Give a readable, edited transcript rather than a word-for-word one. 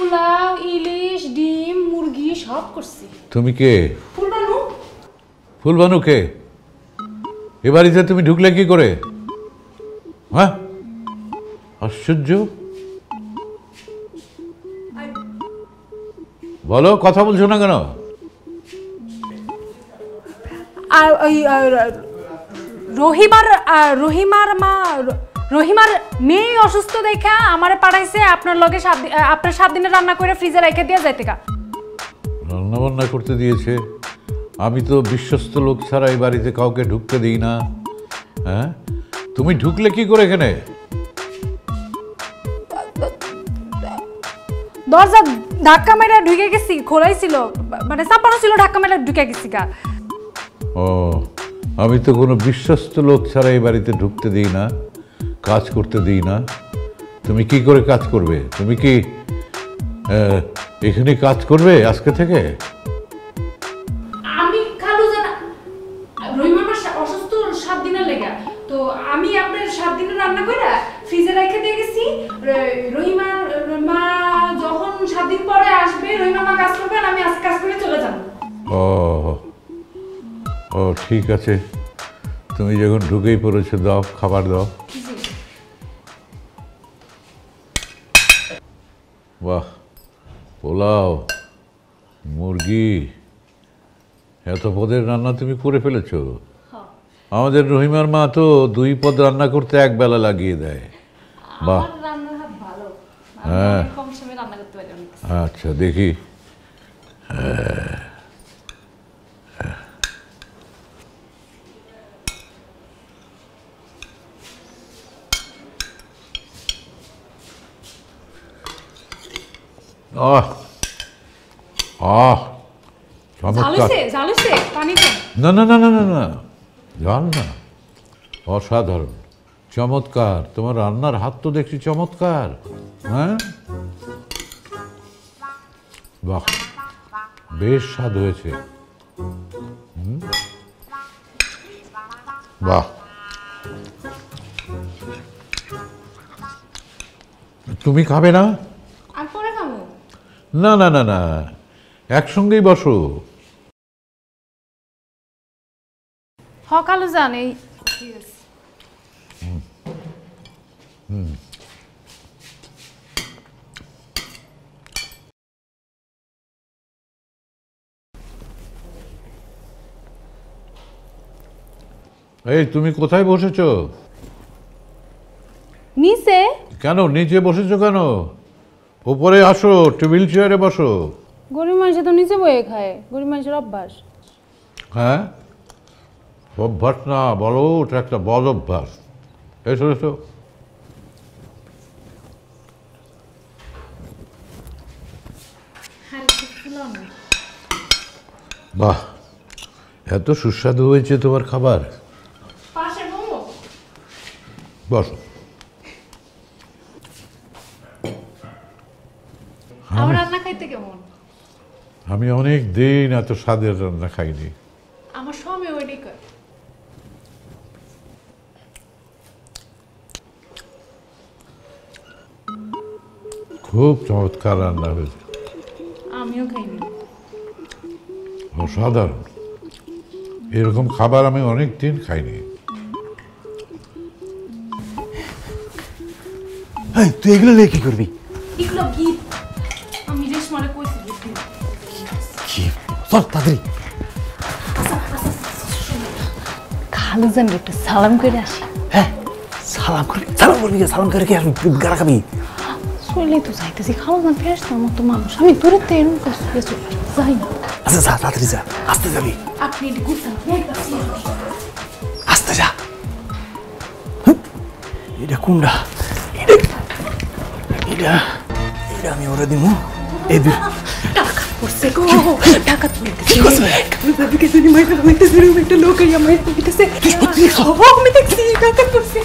পোলাও, ইলিশ, ডিম, মুরগি সব করছি। তুমি কে? ফুলবানু। ফুলবানু কে? এ বাড়িতে তুমি ঢুকলে কি করে? হ্যাঁ, আশ্চর্য। বলো, কথা বলছো না কেন? আর ওই রহিমার মেয়ে অসুস্থ দেখা আমারে পাঠাইছে আপনার লগে আপনার 7 দিনের রান্না করে ফ্রিজে রেখে দিয়ে যাইতে কা। রান্না বান্না করতে দিয়েছে? আমি তো বিশ্বস্ত লোক ছাড়া এই বাড়িতে কাউকে ঢুকতে দিই না। হ্যাঁ, তুমি ঢুকলে কি করে এখানে? দরজা ধাক্কা মেরে ঢুকে গেছি, খোলাই ছিল, মানে চাপানো ছিল, ধাক্কা মেরে ঢুকে গেছি গা। ও, আমি তো কোনো বিশ্বস্ত লোক ছাড়া এই বাড়িতে ঢুকতে দিই না, কাজ করতে দিই না। তুমি কি করে কাজ করবে? তুমি কি এখানে কাজ করবে আজকে থেকে? আমি খালু জানা রহিমার মা অসুস্থ 7 দিনের লেগা, তো আমি আপনার 7 দিনের রান্না কইরা ফ্রিজে রেখে দিয়ে গেছি। রহিমার মা যখন 7 দিন পরে আসবে, রহিমার মা কাজ করবে আর আমি আজকে কাজ করে চলে যাব। ও ও, ঠিক আছে, তুমি যখন ঢুকেই পড়েছো, দাও, খাবার দাও। বাহ, পোলাও, মুরগি, এত পদের রান্না তুমি করে ফেলেছো। আমাদের রহিমার মা তো 2 পদ রান্না করতে 1 বেলা লাগিয়ে দেয়। বাহ, রান্নার হাত ভালো। হ্যাঁ, কম সময়ে রান্না করতে পারি। আচ্ছা, দেখি। আহ আহ, চমৎকার। জালুসে পানি কম। না না না না না না, জান না, অসাধারণ, চমৎকার। তোমার রান্নার হাত তো দেখছি চমৎকার। হ্যাঁ, বাহ, বেশ স্বাদ হয়েছে। বাহ, তুমি খাবে না? আর পরে খাবো। না না না না, একসঙ্গেই বসো। কালু জান, এই ঠিক আছে। এই, তুমি কোথায় বসেছো? নিচে। কেন নিচে বসেছো কেন? উপরে আসো, টেবিল চেয়ারে বসো। গরিব মানুষ তো নিচে বয়ে খায়, গরিব মানুষের অভ্যাস। হ্যাঁ, অভ্যাস না, বলো ওটা একটা বদ অভ্যাস। এসো এসো। বাহ, এত সুস্বাদু হয়েছে তোমার খাবার। বসো। আমার রান্না খাইতে কেমন? আমি অনেক দিন এত স্বাদের রান্না খাইনি। আমার স্বামী ওইটাই করে। খুব চমৎকার রান্না হয়েছে। আমিও খাইনি। অসাধারণ, এরকম খাবার আমি অনেক দিন খাইনি। তুই এগুলো নিয়ে কি করবি? এগুলো গিফট, আমি রেশমারে কইছি গিফট। চল তাড়াতাড়ি। খালু জান একটু সালাম করে আসি। হ্যাঁ, সালাম করবি সালাম করে কি আর গাড়া খাবি? চলেই তো যাইতেছি, খালু জান ফেরস না মতো মানুষ, আমি দূরে তো এরকম কাজ যাই না। আচ্ছা যা, তাড়াতাড়ি যা, আস্তে যাবি। আপনি একটু গুছান, আস্তে যা। এটা কোনটা? এটা আমি ওরা দিব। এই টাকা পড়ছে গো, টাকা পড়ছে। খালু জান কিছু নি মাইকা হইতেছে, একটা লোক আইয়া মাইকা হইতেছে। আমি দেখছি টাকা পড়ছে।